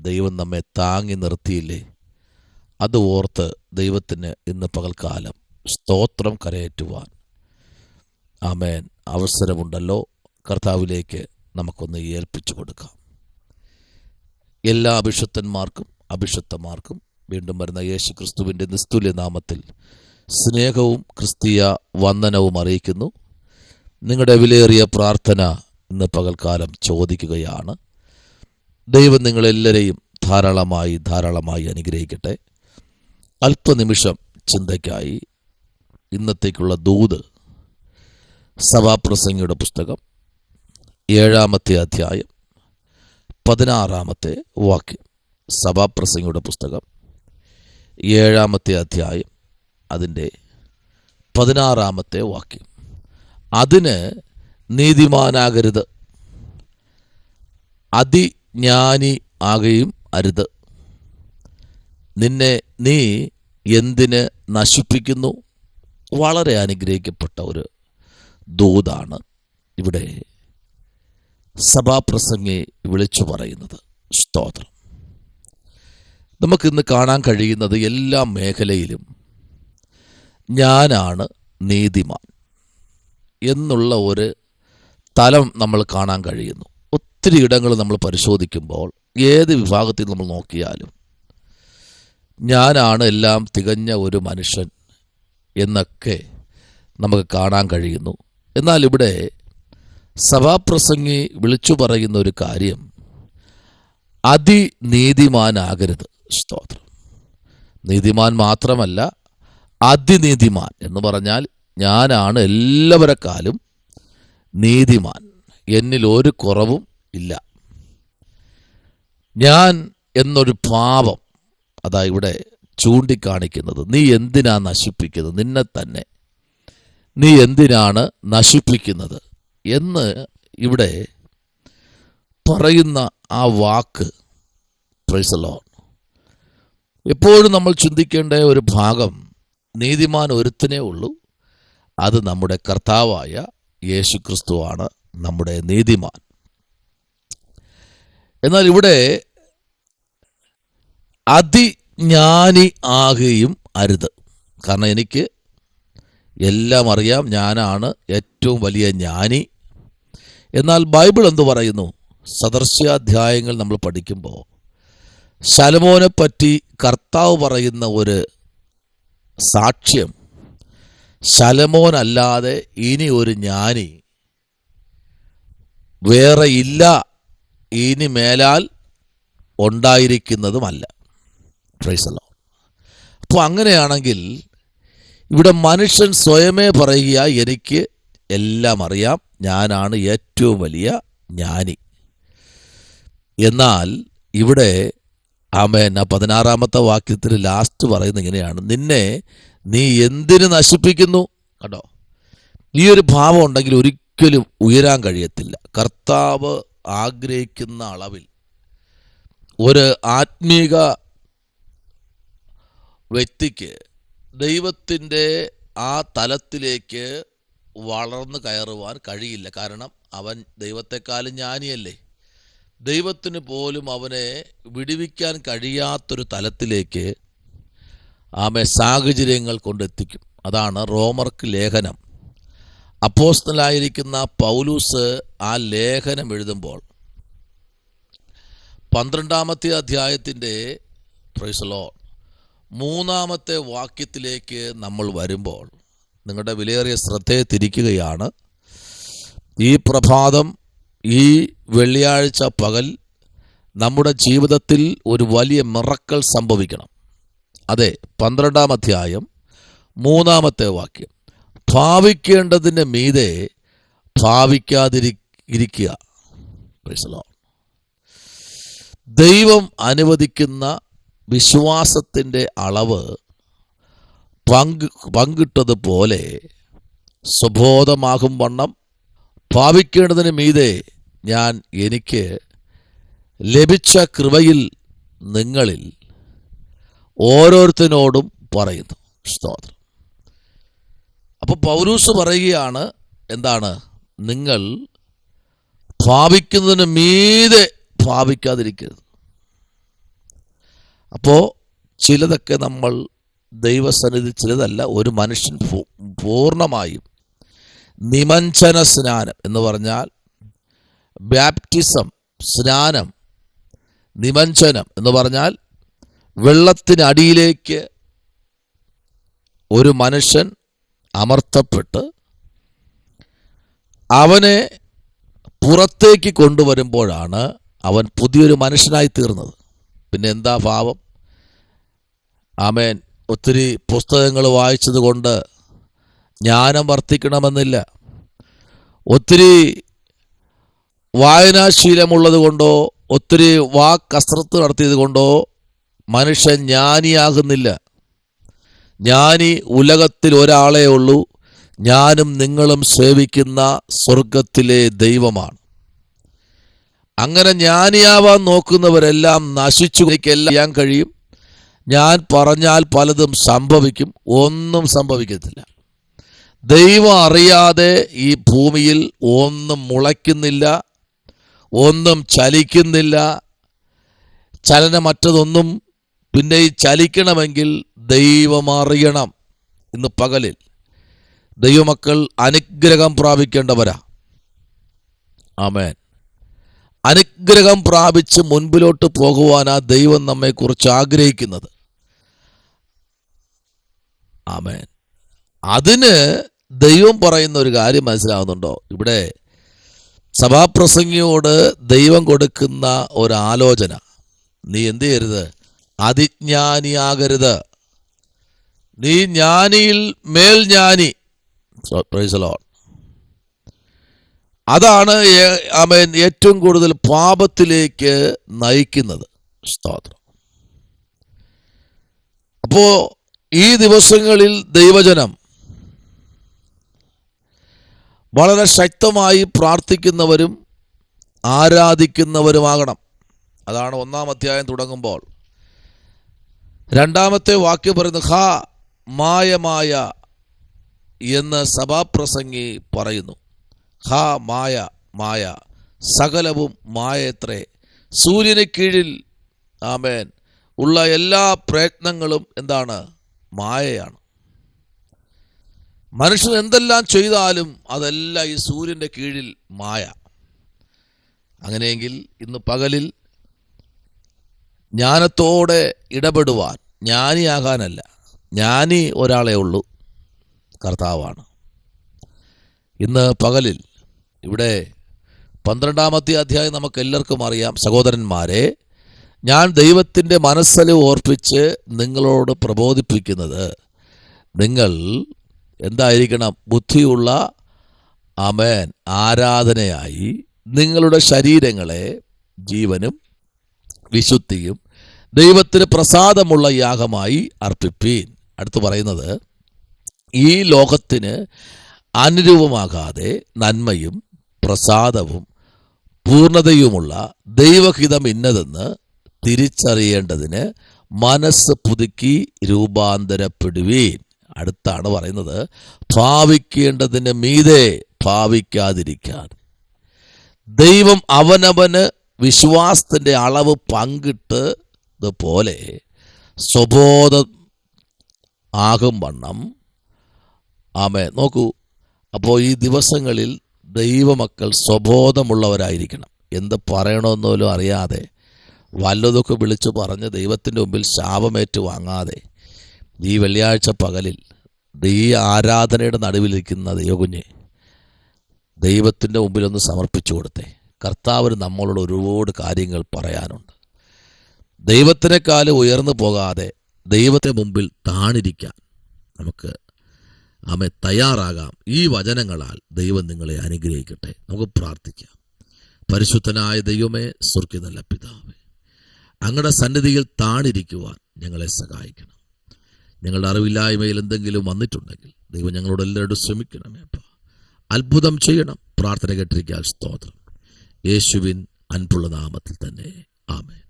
ദൈവം നമ്മെ താങ്ങി നിർത്തിയില്ലേ? അത് ഓർത്ത് ദൈവത്തിന് ഇന്ന് പകൽക്കാലം സ്തോത്രം കരയേറ്റുവാൻ ആമേൻ അവസരമുണ്ടല്ലോ. കർത്താവിലേക്ക് നമുക്കൊന്ന് ഏൽപ്പിച്ചു കൊടുക്കാം. എല്ലാ അഭിഷക്തന്മാർക്കും അഭിഷക്തമാർക്കും വീണ്ടും വരുന്ന യേശു ക്രിസ്തുവിൻ്റെ നിസ്തുല്യ നാമത്തിൽ സ്നേഹവും ക്രിസ്തീയ വന്ദനവും അറിയിക്കുന്നു. നിങ്ങളുടെ വിലയേറിയ പ്രാർത്ഥന ഇന്ന് പകൽക്കാലം ചോദിക്കുകയാണ്. ദൈവം നിങ്ങളെല്ലാവരെയും ധാരാളമായി അനുഗ്രഹിക്കട്ടെ. അല്പനിമിഷം ചിന്തയ്ക്കായി ഇന്നത്തേക്കുള്ള ദൂത് സഭാപ്രസംഗിയുടെ പുസ്തകം 7-ാമത്തെ അധ്യായം 16-ാമത്തെ വാക്യം. സഭാപ്രസംഗിയുടെ പുസ്തകം 7-ാമത്തെ അധ്യായം അതിൻ്റെ 16-ാമത്തെ വാക്യം. അതിന് നീതിമാനാകരുത്, അതിജ്ഞാനി ആകുകയും അരുത്. നിന്നെ നീ എന്തിന് നശിപ്പിക്കുന്നു? വളരെ അനുഗ്രഹിക്കപ്പെട്ട ഒരു ദൂതാണ് ഇവിടെ സഭാപ്രസംഗി വിളിച്ചു പറയുന്നത്. സ്തോത്രം. നമുക്കിന്ന് കാണാൻ കഴിയുന്നത് എല്ലാ മേഖലയിലും ഞാനാണ് നീതിമാൻ എന്നുള്ള ഒരു തലം നമ്മൾ കാണാൻ കഴിയുന്നു. ഒത്തിരി ഇടങ്ങൾ നമ്മൾ പരിശോധിക്കുമ്പോൾ ഏത് വിഭാഗത്തിൽ നമ്മൾ നോക്കിയാലും ഞാനാണ് എല്ലാം തികഞ്ഞ ഒരു മനുഷ്യൻ എന്നൊക്കെ നമുക്ക് കാണാൻ കഴിയുന്നു. എന്നാൽ ഇവിടെ സഭാപ്രസംഗി വിളിച്ചു പറയുന്ന ഒരു കാര്യം, അതിനീതിമാനാകരുത്. സ്തോത്രം. നീതിമാൻ മാത്രമല്ല, അതിനീതിമാൻ എന്ന് പറഞ്ഞാൽ ഞാനാണ് എല്ലാവരെക്കാളും നീതിമാൻ, എന്നിൽ ഒരു കുറവും ഇല്ല. ഞാൻ എന്നൊരു പാപം അതാ ഇവിടെ ചൂണ്ടിക്കാണിക്കുന്നത്. നീ എന്തിനാ നശിപ്പിക്കുന്നത്? നിന്നെ തന്നെ നീ എന്തിനാണ് നശിപ്പിക്കുന്നത് എന്ന് ഇവിടെ പറയുന്ന ആ വാക്ക്, പ്രൈസ് ദി ലോർഡ്, എപ്പോഴും നമ്മൾ ചിന്തിക്കേണ്ട ഒരു ഭാഗം, നീതിമാൻ ഒരുത്തനേ ഉള്ളൂ, അത് നമ്മുടെ കർത്താവായ യേശു ക്രിസ്തുവാണ് നമ്മുടെ നീതിമാൻ. എന്നാൽ ഇവിടെ അതിജ്ഞാനി ആകുകയും അരുത്. കാരണം എനിക്ക് എല്ലാം അറിയാം, ഞാനാണ് ഏറ്റവും വലിയ ജ്ഞാനി. എന്നാൽ ബൈബിൾ എന്തു പറയുന്നു? സദൃശ്യാധ്യായങ്ങൾ നമ്മൾ പഠിക്കുമ്പോൾ ശലോമോനെ പറ്റി കർത്താവ് പറയുന്ന ഒരു സാക്ഷ്യം, ശലോമോനല്ലാതെ ഇനി ഒരു ജ്ഞാനി വേറെ ഇല്ല, ഇനി മേലാൽ ഉണ്ടായിരിക്കുന്നതുമല്ല. Price the Lord. അപ്പോൾ അങ്ങനെയാണെങ്കിൽ ഇവിടെ മനുഷ്യൻ സ്വയമേ പറയുക, എനിക്ക് എല്ലാം അറിയാം, ഞാനാണ് ഏറ്റവും വലിയ ജ്ഞാനി. എന്നാൽ ഇവിടെ ആമേൻ 16-ാമത്തെ വാക്യത്തിൽ ലാസ്റ്റ് പറയുന്നത് ഇങ്ങനെയാണ്, നിന്നെ നീ എന്തിന് നശിപ്പിക്കുന്നു? കണ്ടോ, ഈ ഒരു ഭാവം ഉണ്ടെങ്കിൽ ഒരിക്കലും ഉയരാൻ കഴിയത്തില്ല. കർത്താവ് ആഗ്രഹിക്കുന്ന അളവിൽ ഒരു ആത്മീക വ്യക്തിക്ക് ദൈവത്തിൻ്റെ ആ തലത്തിലേക്ക് വളർന്നു കയറുവാൻ കഴിയില്ല. കാരണം അവൻ ദൈവത്തെക്കാളും ജ്ഞാനിയല്ലേ. ദൈവത്തിന് പോലും അവനെ വിടുവിക്കാൻ കഴിയാത്തൊരു തലത്തിലേക്ക് സാഹചര്യങ്ങൾ കൊണ്ടെത്തിക്കും. അതാണ് റോമർക്ക് ലേഖനം അപ്പോസ്തലനായിരിക്കുന്ന പൗലൂസ് ആ ലേഖനം എഴുതുമ്പോൾ 12-ാമത്തെ അധ്യായത്തിൻ്റെ പ്രൈസ് ദി ലോർഡ് 3-ാമത്തെ വാക്യത്തിലേക്ക് നമ്മൾ വരുമ്പോൾ നിങ്ങളുടെ വിലയേറിയ ശ്രദ്ധയെ തിരിക്കുകയാണ്. ഈ പ്രഭാതം, ഈ വെള്ളിയാഴ്ച പകൽ നമ്മുടെ ജീവിതത്തിൽ ഒരു വലിയ മിറക്കിൾ സംഭവിക്കണം. അതെ, 12-ാം അധ്യായം 3-ാമത്തെ വാക്യം, ഭാവിക്കേണ്ടതിന് മീതെ ഭാവിക്കാതിരിക്കുക. Price the Lord. ദൈവം അനുവദിക്കുന്ന വിശ്വാസത്തിൻ്റെ അളവ് പങ്കിട്ടതുപോലെ സ്വബോധമാകും വണ്ണം ഭാവിക്കേണ്ടതിന് മീതെ ഞാൻ എനിക്ക് ലഭിച്ച കൃപയിൽ നിങ്ങളിൽ ഓരോരുത്തരോടും പറയുന്നു. സ്തോത്രം. അപ്പോൾ പൗലൂസ് പറയുകയാണ്, എന്താണ്? നിങ്ങൾ ഭാവിക്കുന്നതിന് മീതെ ഭാവിക്കാതിരിക്കരുത്. അപ്പോൾ ചിലതൊക്കെ നമ്മൾ ദൈവസന്നിധി, ചിലതല്ല. ഒരു മനുഷ്യൻ പൂർണ്ണമായും നിമഞ്ജന സ്നാനം എന്ന് പറഞ്ഞാൽ ബാപ്റ്റിസം, സ്നാനം, നിമഞ്ജനം എന്ന് പറഞ്ഞാൽ വെള്ളത്തിനടിയിലേക്ക് ഒരു മനുഷ്യൻ അമർത്തപ്പെട്ട് അവനെ പുറത്തേക്ക് കൊണ്ടുവരുമ്പോഴാണ് അവൻ പുതിയൊരു മനുഷ്യനായി തീർന്നത്. പിന്നെ എന്താ ഭാവം? ആമേൻ. ഒത്തിരി പുസ്തകങ്ങൾ വായിച്ചത് കൊണ്ട് ജ്ഞാനം വർദ്ധിക്കണമെന്നില്ല. ഒത്തിരി വായനാശീലമുള്ളത് കൊണ്ടോ ഒത്തിരി കസരത്ത് നടത്തിയത് കൊണ്ടോ മനുഷ്യൻ ജ്ഞാനിയാകുന്നില്ല. ജ്ഞാനി ഉലകത്തിൽ ഒരാളേ ഉള്ളൂ, ഞാനും നിങ്ങളും സേവിക്കുന്ന സ്വർഗത്തിലെ ദൈവമാണ്. അങ്ങനെ ജ്ഞാനിയാവാൻ നോക്കുന്നവരെല്ലാം നശിച്ചു. എനിക്കെല്ലാം ചെയ്യാൻ കഴിയും, ഞാൻ പറഞ്ഞാൽ പലതും സംഭവിക്കും. ഒന്നും സംഭവിക്കത്തില്ല. ദൈവം അറിയാതെ ഈ ഭൂമിയിൽ ഒന്നും മുളയ്ക്കുന്നില്ല, ഒന്നും ചലിക്കുന്നില്ല, ചലനമറ്റതൊന്നും. പിന്നെ ഈ ചലിക്കണമെങ്കിൽ ദൈവം അറിയണം. ഇന്ന് പകലിൽ ദൈവമക്കൾ അനുഗ്രഹം പ്രാപിക്കേണ്ടവരാ. ആമേൻ. അനുഗ്രഹം പ്രാപിച്ച് മുൻപിലോട്ട് പോകുവാനാ ദൈവം നമ്മെക്കുറിച്ച് ആഗ്രഹിക്കുന്നത്. ആമേൻ. അതിന് ദൈവം പറയുന്ന ഒരു കാര്യം മനസ്സിലാവുന്നുണ്ടോ? ഇവിടെ സഭാപ്രസംഗിയോട് ദൈവം കൊടുക്കുന്ന ഒരാലോചന, നീ എന്ത് ചെയ്യരുത്? അതിജ്ഞാനിയാകരുത്. നീ ജ്ഞാനിയിൽ മേൽജ്ഞാനി. Praise the lord. അതാണ് ആമേൻ ഏറ്റവും കൂടുതൽ പാപത്തിലേക്ക് നയിക്കുന്നത്. സ്തോത്രം. അപ്പോ ഈ ദിവസങ്ങളിൽ ദൈവജനം വളരെ ശക്തമായി പ്രാർത്ഥിക്കുന്നവരും ആരാധിക്കുന്നവരുമാകണം. അതാണ് 1-ാം അധ്യായം തുടങ്ങുമ്പോൾ 2-ാമത്തെ വാക്യം പറയുന്നത്, ഹാ മായ എന്ന് സഭാപ്രസംഗി പറയുന്നു. ഹാ മായ, സകലവും മായത്രേ. സൂര്യന് കീഴിൽ ആമേൻ ഉള്ള എല്ലാ പ്രയത്നങ്ങളും എന്താണ്? മായയാണ്. മനുഷ്യൻ എന്തെല്ലാം ചെയ്താലും അതെല്ലാം ഈ സൂര്യൻ്റെ കീഴിൽ മായ. അങ്ങനെയെങ്കിൽ ഇന്ന് പകലിൽ ജ്ഞാനത്തോടെ ഇടപെടുവാൻ, ജ്ഞാനിയാകാനല്ല, ജ്ഞാനി ഒരാളേ ഉള്ളൂ, കർത്താവാണ്. ഇന്ന് പകലിൽ ഇവിടെ 12-ാമത്തെ അധ്യായം നമുക്ക് എല്ലാവർക്കും അറിയാം. സഹോദരന്മാരെ, ഞാൻ ദൈവത്തിൻ്റെ മനസ്സിൽ ഓർപ്പിച്ച് നിങ്ങളോട് പ്രബോധിപ്പിക്കുന്നത്, നിങ്ങൾ എന്തായിരിക്കണം? ബുദ്ധിയുള്ള ആമേൻ ആരാധനയായി നിങ്ങളുടെ ശരീരങ്ങളെ ജീവനും വിശുദ്ധിയും ദൈവത്തിന് പ്രസാദമുള്ള യാഗമായി അർപ്പിപ്പീൻ. അടുത്ത് പറയുന്നത്, ഈ ലോകത്തിന് അനുരൂപമാകാതെ നന്മയും പ്രസാദവും പൂർണ്ണതയുമുള്ള ദൈവഹിതം ഇന്നതെന്ന് തിരിച്ചറിയേണ്ടതിന് മനസ്സ് പുതുക്കി രൂപാന്തരപ്പെടുവീൻ. അടുത്താണ് പറയുന്നത്, ഭാവിക്കേണ്ടതിന് മീതെ ഭാവിക്കാതിരിക്കാൻ. ദൈവം അവനവന് വിശ്വാസത്തിൻ്റെ അളവ് പങ്കിട്ടതുപോലെ സ്വബോധം ആകും വണ്ണം. ആമേൻ. നോക്കൂ, അപ്പോൾ ഈ ദിവസങ്ങളിൽ ദൈവമക്കൾ സ്വബോധമുള്ളവരായിരിക്കണം. എന്ത് പറയണമെന്നോലും അറിയാതെ വല്ലതൊക്കെ വിളിച്ചു പറഞ്ഞ് ദൈവത്തിൻ്റെ മുമ്പിൽ ശാപമേറ്റു വാങ്ങാതെ ഈ വെള്ളിയാഴ്ച പകലിൽ ഈ ആരാധനയുടെ നടുവിലിരിക്കുന്ന ദൈവകുഞ്ഞെ ദൈവത്തിൻ്റെ മുമ്പിലൊന്ന് സമർപ്പിച്ചു കൊടുത്തേ. കർത്താവിന് നമ്മളോട് ഒരുപാട് കാര്യങ്ങൾ പറയാനുണ്ട്. ദൈവത്തിനേക്കാളും ഉയർന്നു പോകാതെ ദൈവത്തെ മുമ്പിൽ താണിരിക്കാൻ നമുക്ക് തയ്യാറാകാം. ഈ വചനങ്ങളാൽ ദൈവം നിങ്ങളെ അനുഗ്രഹിക്കട്ടെ. നമുക്ക് പ്രാർത്ഥിക്കാം. പരിശുദ്ധനായ ദൈവമേ, സ്വർഗ്ഗീയ നല്ല പിതാവേ, അങ്ങയുടെ സന്നിധിയിൽ താണിരിക്കുവാൻ ഞങ്ങളെ സഹായിക്കണം. ഞങ്ങളുടെ അറിവില്ലായ്മയിൽ എന്തെങ്കിലും വന്നിട്ടുണ്ടെങ്കിൽ ദൈവം ഞങ്ങളോട് എല്ലാവരോടും ശ്രമിക്കണമേ. അത്ഭുതം ചെയ്യണം. പ്രാർത്ഥന കേട്ടിരിക്കാൻ സ്തോത്രം. യേശുവിൻ അൻപുള്ള നാമത്തിൽ തന്നെ. ആമേൻ.